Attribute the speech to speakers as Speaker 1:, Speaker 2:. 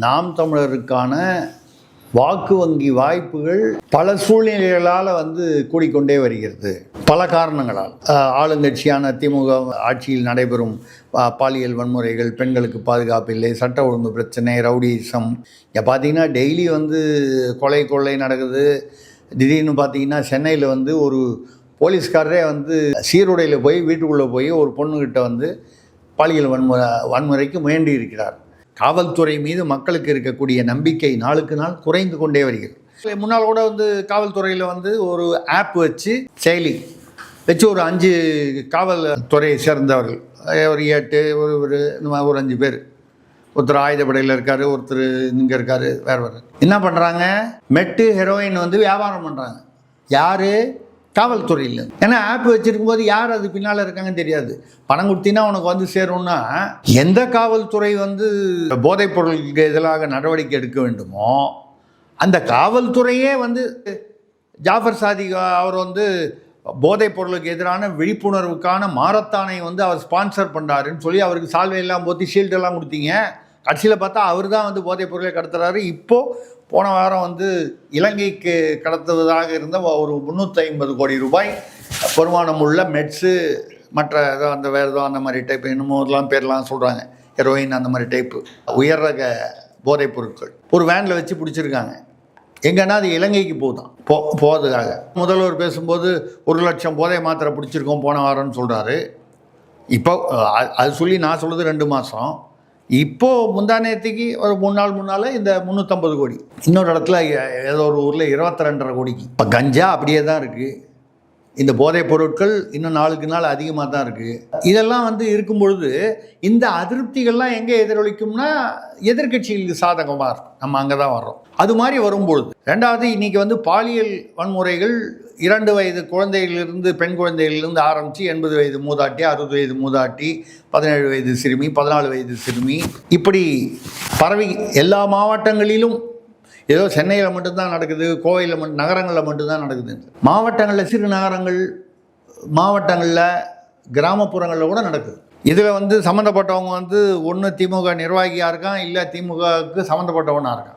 Speaker 1: நாம் தமிழருக்கான வாக்கு வங்கி வாய்ப்புகள் பல சூழ்நிலைகளால் கூடிக்கொண்டே வருகிறது. பல காரணங்களால் ஆளுங்கட்சியான திமுக ஆட்சியில் நடைபெறும் பாலியல் வன்முறைகள், பெண்களுக்கு பாதுகாப்பு இல்லை, சட்ட ஒழுங்கு பிரச்சனை, ரவுடிசம். இங்கே பார்த்தீங்கன்னா டெய்லி கொலை கொள்ளை நடக்குது. திடீர்னு பார்த்தீங்கன்னா சென்னையில் ஒரு போலீஸ்காரரே சீருடையில் போய் வீட்டுக்குள்ளே போய் ஒரு பொண்ணுக்கிட்ட பாலியல் வன்முறைக்கு முயன்று இருக்கிறார். காவல்துறை மீது மக்களுக்கு இருக்கக்கூடிய நம்பிக்கை நாளுக்கு நாள் குறைந்து கொண்டே வருகிறது. முன்னால் கூட காவல்துறையில் ஒரு ஆப் வச்சு, செயலி வச்சு ஒரு 5 காவல்துறையை சேர்ந்தவர்கள், ஒரு 8 ஒரு 5 பேர், ஒருத்தர் ஆயுதப்படையில் இருக்கார், ஒருத்தர் இங்கே இருக்கார், வேறு என்ன பண்ணுறாங்க, மெட்டு ஹெரோயின் வியாபாரம் பண்ணுறாங்க. யார்? காவல்துறையில். ஏன்னா ஆப் வச்சுருக்கும் போது யார் அது பின்னால் இருக்காங்கன்னு தெரியாது. பணம் கொடுத்தீங்கன்னா உனக்கு சேரும்னா, எந்த காவல்துறை போதைப் பொருளுக்கு எதிராக நடவடிக்கை எடுக்க வேண்டுமோ அந்த காவல்துறையே ஜாஃபர் சாதிக் அவர் போதைப் பொருளுக்கு எதிரான விழிப்புணர்வுக்கான மாரத்தானை அவர் ஸ்பான்சர் பண்ணுறாருன்னு சொல்லி அவருக்கு சால்வையெல்லாம் போற்றி ஷீல்டெல்லாம் கொடுத்தீங்க. கடைசியில் பார்த்தா அவர் தான் போதைப் பொருளை கடத்துறாரு. இப்போது போன வாரம் இலங்கைக்கு கடத்துவதாக இருந்த ஒரு 350 கோடி ரூபாய் வருமானம் உள்ள மெட்ஸு, மற்ற வேறு ஏதோ அந்த மாதிரி டைப் என்னமோலாம் பேர்லாம் சொல்கிறாங்க, ஹெரோயின் அந்த மாதிரி டைப்பு உயர் ரக போதைப் பொருட்கள் ஒரு வேனில் வச்சு பிடிச்சிருக்காங்க. எங்கன்னா அது இலங்கைக்கு போகிறதுக்காக. முதல்வர் பேசும்போது 1 லட்சம் போதை மாத்திரை பிடிச்சிருக்கோம் போன வாரம்னு சொல்கிறாரு. இப்போ அது சொல்லி நான் சொல்கிறது 2 மாதம். இப்போது முந்தானேத்துக்கு ஒரு 3 நாள் முன்னால் இந்த 350 கோடி, இன்னொரு இடத்துல ஏதோ ஒரு ஊரில் 22.5 கோடிக்கு. இப்போ கஞ்சா அப்படியே தான் இருக்குது. இந்த போதைப் பொருட்கள் இன்னும் நாளுக்கு நாள் அதிகமாக தான் இருக்குது. இதெல்லாம் இருக்கும் பொழுது இந்த அதிருப்திகள்லாம் எங்கே எதிரொலிக்கும்னா எதிர்கட்சிகளுக்கு சாதகமாக இருக்கும். நம்ம அங்கே தான் வர்றோம். அது மாதிரி வரும்பொழுது ரெண்டாவது இன்றைக்கி பாலியல் வன்முறைகள் 2 வயது குழந்தைகளிலிருந்து, பெண் குழந்தைகளிலிருந்து ஆரம்பித்து 80 வயது மூதாட்டி, 60 வயது மூதாட்டி, 17 வயது சிறுமி, 14 வயது சிறுமி, இப்படி பரவி எல்லா மாவட்டங்களிலும். ஏதோ சென்னையில் மட்டும்தான் நடக்குது, கோவையில் நகரங்களில் மட்டும்தான் நடக்குது. மாவட்டங்களில், சிறு நகரங்கள், மாவட்டங்களில், கிராமப்புறங்களில் கூட நடக்குது. இதில் சம்மந்தப்பட்டவங்க ஒன்று திமுக நிர்வாகியாக இருக்கான், இல்லை திமுகவுக்கு சம்மந்தப்பட்டவனாக இருக்கான்.